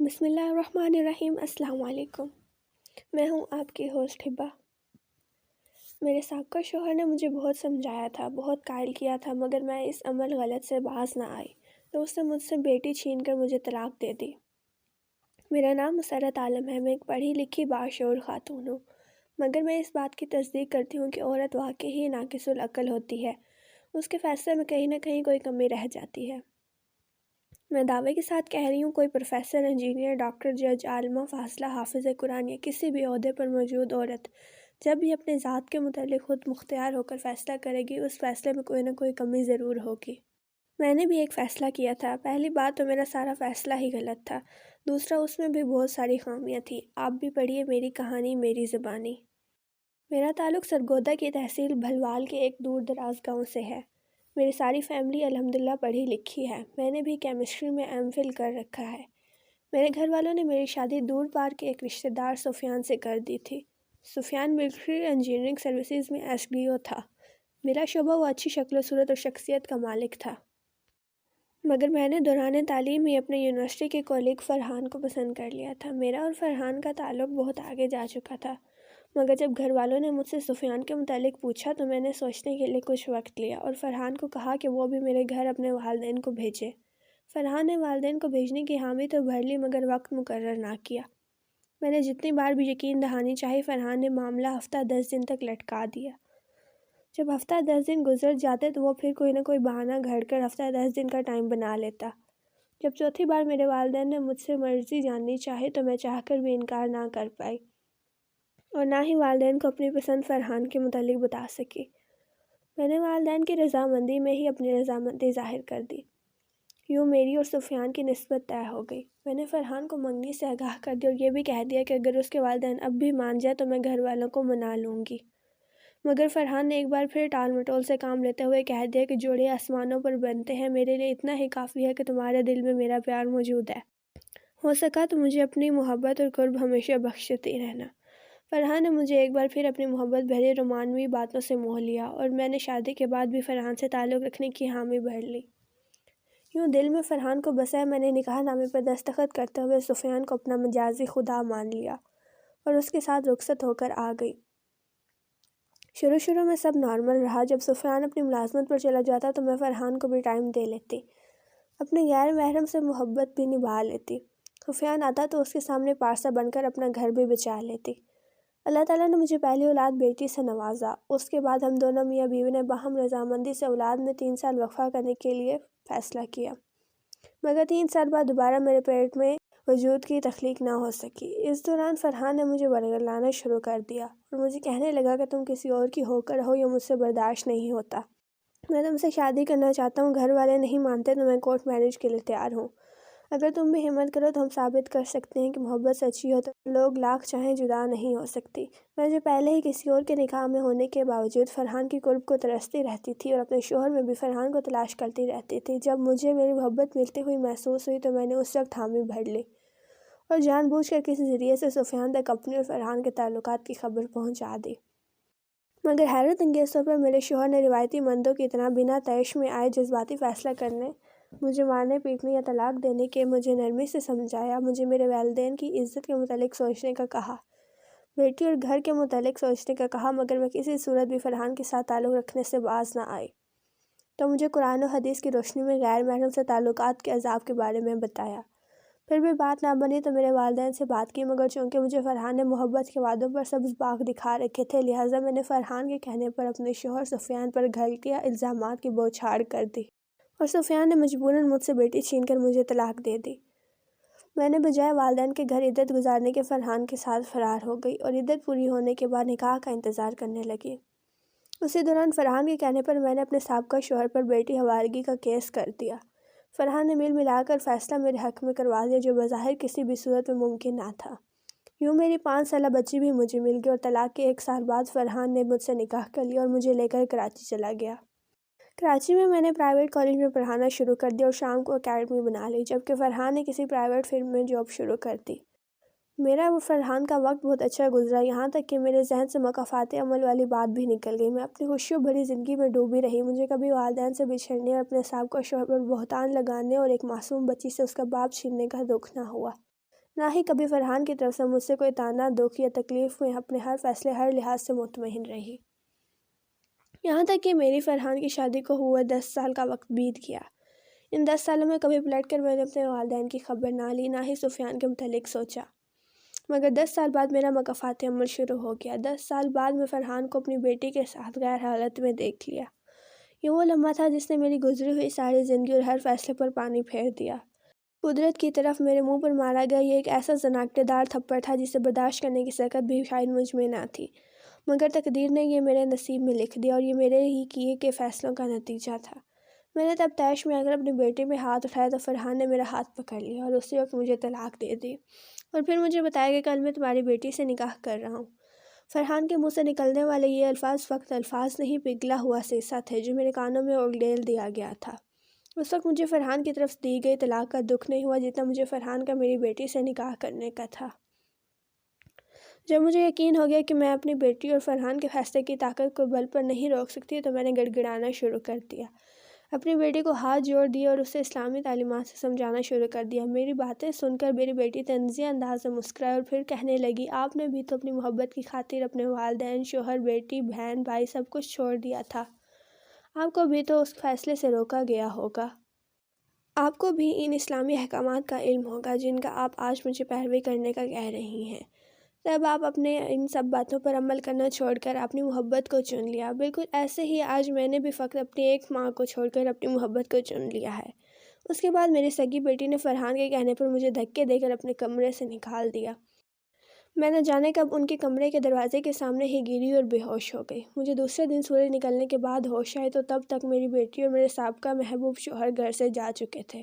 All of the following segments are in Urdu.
بسم اللہ الرحمن الرحیم۔ السلام علیکم۔ میں ہوں آپ کی ہوسٹ ہبا۔ میرے سابقہ شوہر نے مجھے بہت سمجھایا تھا، بہت قائل کیا تھا، مگر میں اس عمل غلط سے باز نہ آئی تو اس نے مجھ سے بیٹی چھین کر مجھے طلاق دے دی۔ میرا نام مسرت عالم ہے، میں ایک پڑھی لکھی باشعور خاتون ہوں، مگر میں اس بات کی تصدیق کرتی ہوں کہ عورت واقعی ہی ناقص العقل ہوتی ہے، اس کے فیصلے میں کہیں نہ کہیں کوئی کمی رہ جاتی ہے۔ میں دعوے کے ساتھ کہہ رہی ہوں، کوئی پروفیسر، انجینئر، ڈاکٹر، جج، عالمہ، فاضلہ، حافظ قرآن یا کسی بھی عہدے پر موجود عورت جب بھی اپنے ذات کے متعلق خود مختار ہو کر فیصلہ کرے گی، اس فیصلے میں کوئی نہ کوئی کمی ضرور ہوگی۔ میں نے بھی ایک فیصلہ کیا تھا۔ پہلی بات تو میرا سارا فیصلہ ہی غلط تھا، دوسرا اس میں بھی بہت ساری خامیاں تھیں۔ آپ بھی پڑھیے میری کہانی، میری زبانی۔ میرا تعلق سرگودا کی تحصیل بھلوال کے ایک دور دراز گاؤں سے ہے۔ میری ساری فیملی الحمدللہ پڑھی لکھی ہے۔ میں نے بھی کیمسٹری میں ایم فل کر رکھا ہے۔ میرے گھر والوں نے میری شادی دور پار کے ایک رشتہ دار سفیان سے کر دی تھی۔ سفیان ملٹری انجینئرنگ سروسز میں SDO تھا۔ بلا شبہ وہ اچھی شکل و صورت اور شخصیت کا مالک تھا، مگر میں نے دوران تعلیم ہی اپنے یونیورسٹی کے کولیگ فرحان کو پسند کر لیا تھا۔ میرا اور فرحان کا تعلق بہت آگے جا چکا تھا، مگر جب گھر والوں نے مجھ سے سفیان کے متعلق پوچھا تو میں نے سوچنے کے لیے کچھ وقت لیا اور فرحان کو کہا کہ وہ بھی میرے گھر اپنے والدین کو بھیجے۔ فرحان نے والدین کو بھیجنے کی حامی تو بھر لی، مگر وقت مقرر نہ کیا۔ میں نے جتنی بار بھی یقین دہانی چاہی، فرحان نے معاملہ ہفتہ 10 دن تک لٹکا دیا۔ جب ہفتہ 10 دن گزر جاتے تو وہ پھر کوئی نہ کوئی بہانہ گھڑ کر ہفتہ 10 دن کا ٹائم بنا لیتا۔ جب چوتھی بار میرے والدین نے مجھ سے مرضی جاننی چاہی تو میں چاہ کر بھی انکار نہ کر پائی اور نہ ہی والدین کو اپنی پسند فرحان کے متعلق بتا سکی۔ میں نے والدین کی رضامندی میں ہی اپنی رضامندی ظاہر کر دی۔ یوں میری اور سفیان کی نسبت طے ہو گئی۔ میں نے فرحان کو منگنی سے آگاہ کر دیا اور یہ بھی کہہ دیا کہ اگر اس کے والدین اب بھی مان جائے تو میں گھر والوں کو منا لوں گی، مگر فرحان نے ایک بار پھر ٹال مٹول سے کام لیتے ہوئے کہہ دیا کہ جوڑے آسمانوں پر بنتے ہیں، میرے لیے اتنا ہی کافی ہے کہ تمہارے دل میں میرا پیار موجود ہے، ہو سکا تو مجھے اپنی محبت اور قرب ہمیشہ بخشتی رہنا۔ فرحان نے مجھے ایک بار پھر اپنی محبت بھری رومانوی باتوں سے موہ لیا اور میں نے شادی کے بعد بھی فرحان سے تعلق رکھنے کی حامی بھر لی۔ یوں دل میں فرحان کو بسائے میں نے نکاح نامے پر دستخط کرتے ہوئے سفیان کو اپنا مجازی خدا مان لیا اور اس کے ساتھ رخصت ہو کر آ گئی۔ شروع میں سب نارمل رہا۔ جب سفیان اپنی ملازمت پر چلا جاتا تو میں فرحان کو بھی ٹائم دے لیتی، اپنے غیر محرم سے محبت بھی نبھا لیتی۔ سفیان آتا تو اس کے سامنے پارسا بن کر اپنا گھر بھی بچا لیتی۔ اللہ تعالیٰ نے مجھے پہلی اولاد بیٹی سے نوازا۔ اس کے بعد ہم دونوں میاں بیوی نے باہم رضامندی سے اولاد میں 3 سال وقفہ کرنے کے لیے فیصلہ کیا، مگر 3 سال بعد دوبارہ میرے پیٹ میں وجود کی تخلیق نہ ہو سکی۔ اس دوران فرحان نے مجھے برگلانا شروع کر دیا اور مجھے کہنے لگا کہ تم کسی اور کی ہو کر رہو، یہ مجھ سے برداشت نہیں ہوتا۔ میں تم سے شادی کرنا چاہتا ہوں، گھر والے نہیں مانتے تو میں کورٹ میرج کے لیے تیار ہوں۔ اگر تم بھی ہمت کرو تو ہم ثابت کر سکتے ہیں کہ محبت سچی ہو تو لوگ لاکھ چاہیں جدا نہیں ہو سکتی۔ میں جو پہلے ہی کسی اور کے نکاح میں ہونے کے باوجود فرحان کی قرب کو ترستی رہتی تھی اور اپنے شوہر میں بھی فرحان کو تلاش کرتی رہتی تھی، جب مجھے میری محبت ملتی ہوئی محسوس ہوئی تو میں نے اس وقت حامی بھر لی اور جان بوجھ کر کسی ذریعے سے سفیان تک اپنی اور فرحان کے تعلقات کی خبر پہنچا دی۔ مگر حیرت انگیز طور پر میرے شوہر نے روایتی مندوں کی طرح بنا طیش میں آئے جذباتی فیصلہ کرنے، مجھے مارنے پیٹنے یا طلاق دینے کے مجھے نرمی سے سمجھایا، مجھے میرے والدین کی عزت کے متعلق سوچنے کا کہا، بیٹی اور گھر کے متعلق سوچنے کا کہا، مگر میں کسی صورت بھی فرحان کے ساتھ تعلق رکھنے سے باز نہ آئی تو مجھے قرآن و حدیث کی روشنی میں غیر محرم سے تعلقات کے عذاب کے بارے میں بتایا۔ پھر بھی بات نہ بنی تو میرے والدین سے بات کی، مگر چونکہ مجھے فرحان نے محبت کے وعدوں پر سبز باغ دکھا رکھے تھے، لہٰذا میں نے فرحان کے کہنے پر اپنے شوہر سفیان پر گھٹیا الزامات کی بوچھاڑ کر دی اور سفیان نے مجبوراً مجھ سے بیٹی چھین کر مجھے طلاق دے دی۔ میں نے بجائے والدین کے گھر عدت گزارنے کے فرحان کے ساتھ فرار ہو گئی اور عدت پوری ہونے کے بعد نکاح کا انتظار کرنے لگی۔ اسی دوران فرحان کے کہنے پر میں نے اپنے سابقہ شوہر پر بیٹی حوالگی کا کیس کر دیا۔ فرحان نے ملا کر فیصلہ میرے حق میں کروا دیا، جو بظاہر کسی بھی صورت میں ممکن نہ تھا۔ یوں میری 5 سالہ بچی بھی مجھے مل گئی اور طلاق کے 1 سال بعد فرحان نے مجھ سے نکاح کر لیا اور مجھے لے کر کراچی چلا گیا۔ کراچی میں نے پرائیویٹ کالج میں پڑھانا شروع کر دیا اور شام کو اکیڈمی بنا لی، جبکہ فرحان نے کسی پرائیویٹ فرم میں جاب شروع کر دی۔ میرا وہ فرحان کا وقت بہت اچھا گزرا، یہاں تک کہ میرے ذہن سے مکافات عمل والی بات بھی نکل گئی۔ میں اپنی خوشیوں بھری زندگی میں ڈوبی رہی، مجھے کبھی والدین سے بچھڑنے اور اپنے سابقہ شوہر پر بہتان لگانے اور ایک معصوم بچی سے اس کا باپ چھیننے کا دکھ نہ ہوا۔ نہ ہی کبھی فرحان کی طرف سے مجھ سے کوئی طعنہ، دکھ یا تکلیف میں اپنے ہر فیصلے، ہر لحاظ سے مطمئن رہی۔ یہاں تک کہ میری فرحان کی شادی کو ہوئے 10 سال کا وقت بیت گیا۔ ان 10 سالوں میں کبھی پلٹ کر میں نے اپنے والدین کی خبر نہ لی، نہ ہی سفیان کے متعلق سوچا۔ مگر 10 سال بعد میرا مکافاتی عمل شروع ہو گیا۔ 10 سال بعد میں فرحان کو اپنی بیٹی کے ساتھ غیر حالت میں دیکھ لیا۔ یہ وہ لمحہ تھا جس نے میری گزری ہوئی ساری زندگی اور ہر فیصلے پر پانی پھیر دیا۔ قدرت کی طرف میرے منہ پر مارا گیا یہ ایک ایسا زناکتے دار تھپڑ تھا جسے برداشت کرنے کی طاقت بھی شاید مجھ میں نہ تھی، مگر تقدیر نے یہ میرے نصیب میں لکھ دیا، اور یہ میرے ہی کیے کے فیصلوں کا نتیجہ تھا۔ میں نے تب طیش میں اگر اپنی بیٹی پہ ہاتھ اٹھایا تو فرحان نے میرا ہاتھ پکڑ لیا اور اسی وقت مجھے طلاق دے دی، اور پھر مجھے بتایا کہ کل میں تمہاری بیٹی سے نکاح کر رہا ہوں۔ فرحان کے منہ سے نکلنے والے یہ الفاظ فقط الفاظ نہیں، پگھلا ہوا سیسہ تھے جو میرے کانوں میں اگل دیا گیا تھا۔ اس وقت مجھے فرحان کی طرف دی گئی طلاق کا دکھ نہیں ہوا جتنا مجھے فرحان کا میری بیٹی سے نکاح کرنے کا تھا۔ جب مجھے یقین ہو گیا کہ میں اپنی بیٹی اور فرحان کے فیصلے کی طاقت کو بل پر نہیں روک سکتی تو میں نے گڑ گڑانا شروع کر دیا، اپنی بیٹی کو ہاتھ جوڑ دیے اور اسے اسلامی تعلیمات سے سمجھانا شروع کر دیا۔ میری باتیں سن کر میری بیٹی طنزیہ انداز میں مسکرائی اور پھر کہنے لگی، آپ نے بھی تو اپنی محبت کی خاطر اپنے والدین، شوہر، بیٹی، بہن، بھائی سب کچھ چھوڑ دیا تھا۔ آپ کو بھی تو اس فیصلے سے روکا گیا ہوگا۔ آپ کو بھی ان اسلامی احکامات کا علم ہوگا جن کا آپ آج مجھے پیروی کرنے کا کہہ رہی ہیں۔ تب آپ اپنے ان سب باتوں پر عمل کرنا چھوڑ کر اپنی محبت کو چن لیا۔ بالکل ایسے ہی آج میں نے بھی فقط اپنی ایک ماں کو چھوڑ کر اپنی محبت کو چن لیا ہے۔ اس کے بعد میری سگی بیٹی نے فرحان کے کہنے پر مجھے دھکے دے کر اپنے کمرے سے نکال دیا۔ میں نہ جانے کب ان کے کمرے کے دروازے کے سامنے ہی گری اور بے ہوش ہو گئی۔ مجھے دوسرے دن سورج نکلنے کے بعد ہوش آئی تو تب تک میری بیٹی اور میرے سابقہ محبوب شوہر گھر سے جا چکے تھے۔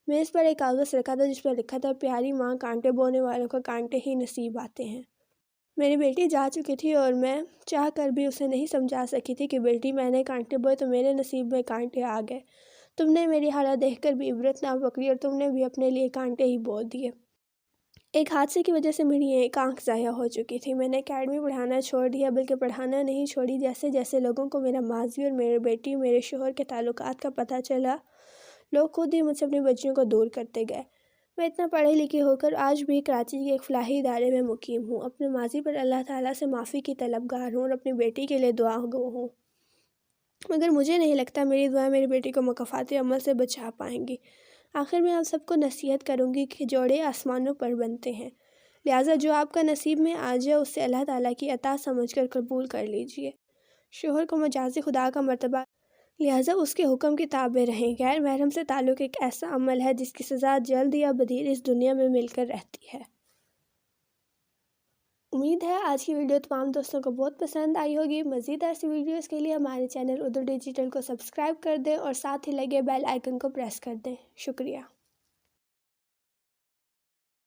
میز پر ایک کاغذ رکھا تھا جس پر لکھا تھا، پیاری ماں، کانٹے بونے والوں کو کانٹے ہی نصیب آتے ہیں۔ میری بیٹی جا چکی تھی اور میں چاہ کر بھی اسے نہیں سمجھا سکی تھی کہ بیٹی میں نے کانٹے بوئے تو میرے نصیب میں کانٹے آ گئے۔ تم نے میری حالت دیکھ کر بھی عبرت نہ پکڑی اور تم نے بھی اپنے لیے کانٹے ہی بو دیے۔ ایک حادثے کی وجہ سے میری ایک آنکھ ضائع ہو چکی تھی۔ میں نے اکیڈمی پڑھانا چھوڑ دیا، بلکہ پڑھانا نہیں چھوڑی۔ جیسے جیسے لوگوں کو میرا ماضی اور میرے بیٹی، میرے شوہر کے تعلقات کا پتہ چلا، لوگ خود ہی مجھ سے اپنی بچیوں کو دور کرتے گئے۔ میں اتنا پڑھی لکھی ہو کر آج بھی کراچی کے ایک فلاحی ادارے میں مقیم ہوں، اپنے ماضی پر اللہ تعالیٰ سے معافی کی طلبگار ہوں اور اپنی بیٹی کے لیے دعا گو ہوں، مگر مجھے نہیں لگتا میری دعائیں میری بیٹی کو مکافاتی عمل سے بچا پائیں گی۔ آخر میں آپ سب کو نصیحت کروں گی کہ جوڑے آسمانوں پر بنتے ہیں، لہٰذا جو آپ کا نصیب میں آ جائے اسے اللہ تعالیٰ کی عطا سمجھ کر قبول کر لیجئے۔ شوہر کو مجازی خدا کا مرتبہ، لہٰذا اس کے حکم کی تابع رہیں۔ غیر محرم سے تعلق ایک ایسا عمل ہے جس کی سزا جلد یا بدیر اس دنیا میں مل کر رہتی ہے۔ امید ہے آج کی ویڈیو تمام دوستوں کو بہت پسند آئی ہوگی۔ مزید ایسی ویڈیوز کے لیے ہمارے چینل اردو ڈیجیٹل کو سبسکرائب کر دیں اور ساتھ ہی لگے بیل آئیکن کو پریس کر دیں۔ شکریہ۔